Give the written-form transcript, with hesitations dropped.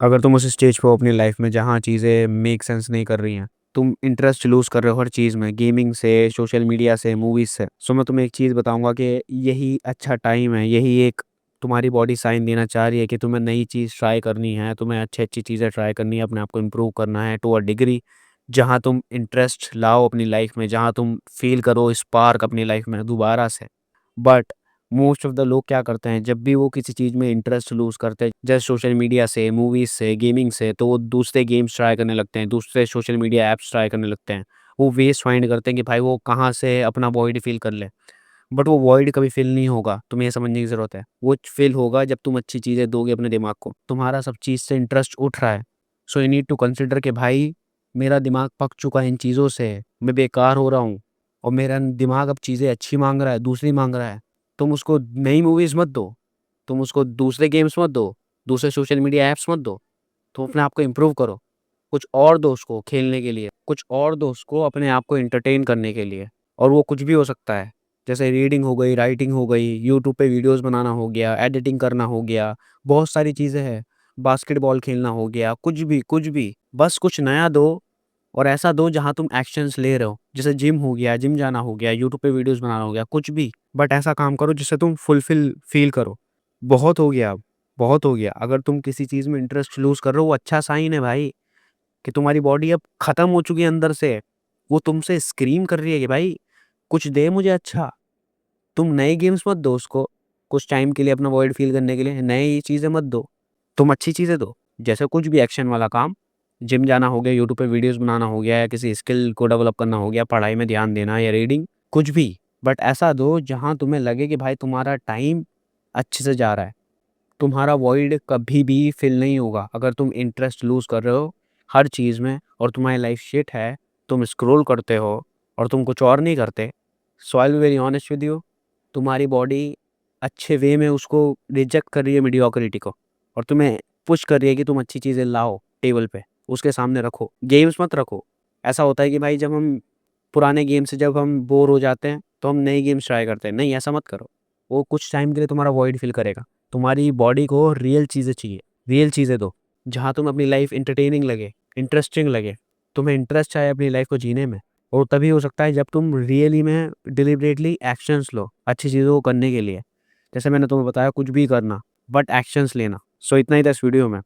अगर तुम उस स्टेज पे हो अपनी लाइफ में जहाँ चीज़ें मेक सेंस नहीं कर रही हैं, तुम इंटरेस्ट लूज़ कर रहे हो हर चीज़ में, गेमिंग से, सोशल मीडिया से, मूवीज़ से, सो मैं तुम्हें एक चीज़ बताऊँगा कि यही अच्छा टाइम है, यही एक तुम्हारी बॉडी साइन देना चाह रही है कि तुम्हें नई चीज़ ट्राई करनी है, तुम्हें अच्छी-अच्छी चीज़ें ट्राई करनी है, अपने आप को इम्प्रूव करना है टू अ डिग्री, जहाँ तुम इंटरेस्ट लाओ अपनी लाइफ में, जहाँ तुम फ़ील करो स्पार्क अपनी लाइफ में दोबारा से। बट मोस्ट ऑफ द लोग क्या करते हैं, जब भी वो किसी चीज़ में इंटरेस्ट लूज़ करते हैं, जैसे सोशल मीडिया से, मूवीज़ से, गेमिंग से, तो वो दूसरे गेम्स ट्राई करने लगते हैं, दूसरे सोशल मीडिया ऐप्स ट्राई करने लगते हैं। वो वेज़ फाइंड करते हैं कि भाई वो कहाँ से अपना वॉइड फ़ील कर लें। बट वो वॉइड कभी फ़ील नहीं होगा, तुम्हें ये समझने की ज़रूरत है। वो फ़ील होगा जब तुम अच्छी चीज़ें दोगे अपने दिमाग को। तुम्हारा सब चीज़ से इंटरेस्ट उठ रहा है, so you need to consider कि भाई मेरा दिमाग पक चुका है इन चीज़ों से, मैं बेकार हो रहा हूँ और मेरा दिमाग अब चीज़ें अच्छी माँग रहा है, दूसरी माँग रहा है। तुम उसको नई मूवीज़ मत दो, तुम उसको दूसरे गेम्स मत दो, दूसरे सोशल मीडिया ऐप्स मत दो, तुम अपने आप को इम्प्रूव करो। कुछ और दो उसको खेलने के लिए, कुछ और दो उसको अपने आप को एंटरटेन करने के लिए और वो कुछ भी हो सकता है। जैसे रीडिंग हो गई, राइटिंग हो गई, यूट्यूब पे वीडियोज़ बनाना हो गया, एडिटिंग करना हो गया, बहुत सारी चीज़ें हैं। बास्केटबॉल खेलना हो गया, कुछ भी, कुछ भी। बस कुछ नया दो और ऐसा दो जहाँ तुम एक्शंस ले रहे हो। जैसे जिम हो गया, जिम जाना हो गया, यूट्यूब पे वीडियोज़ बनाना हो गया, कुछ भी। बट ऐसा काम करो जिससे तुम फुलफिल फ़ील करो। बहुत हो गया अब, बहुत हो गया। अगर तुम किसी चीज़ में इंटरेस्ट लूज़ कर रहे हो, वो अच्छा साइन है भाई कि तुम्हारी बॉडी अब ख़त्म हो चुकी है अंदर से। वो तुमसे स्क्रीम कर रही है कि भाई कुछ दे मुझे अच्छा। तुम नए गेम्स मत दो उसको, कुछ टाइम के लिए अपना वॉइड फ़ील करने के लिए, नई चीज़ें मत दो। तुम अच्छी चीज़ें दो, जैसे कुछ भी एक्शन वाला काम, जिम जाना हो गया, यूट्यूब पे वीडियोज़ बनाना हो गया या किसी स्किल को डेवलप करना हो गया, पढ़ाई में ध्यान देना या रीडिंग, कुछ भी। बट ऐसा दो जहाँ तुम्हें लगे कि भाई तुम्हारा टाइम अच्छे से जा रहा है। तुम्हारा वॉइड कभी भी फ़िल नहीं होगा अगर तुम इंटरेस्ट लूज़ कर रहे हो हर चीज़ में और तुम्हारी लाइफ़ शिट है, तुम स्क्रॉल करते हो और तुम कुछ और नहीं करते। So I will be very honest with you, तुम्हारी बॉडी अच्छे वे में उसको रिजेक्ट कर रही है मीडियोक्रिटी को और तुम्हें पुश कर रही है कि तुम अच्छी चीज़ें लाओ टेबल पे, उसके सामने रखो, गेम्स मत रखो। ऐसा होता है कि भाई जब हम पुराने गेम से जब हम बोर हो जाते हैं, तो हम नए गेम्स ट्राई करते हैं। नहीं, ऐसा मत करो। वो कुछ टाइम के लिए तुम्हारा वॉइड फ़िल करेगा। तुम्हारी बॉडी को रियल चीज़ें चाहिए, रियल चीज़ें दो, जहाँ तुम अपनी लाइफ़ एंटरटेनिंग लगे, इंटरेस्टिंग लगे, तुम्हें इंटरेस्ट आए अपनी लाइफ़ को जीने में। और तभी हो सकता है जब तुम रियली में डिलिबरेटली एक्शंस लो, अच्छी चीज़ों को करने के लिए। जैसे मैंने तुम्हें बताया कुछ भी करना, बट एक्शंस लेना। सो इतना ही था इस वीडियो में।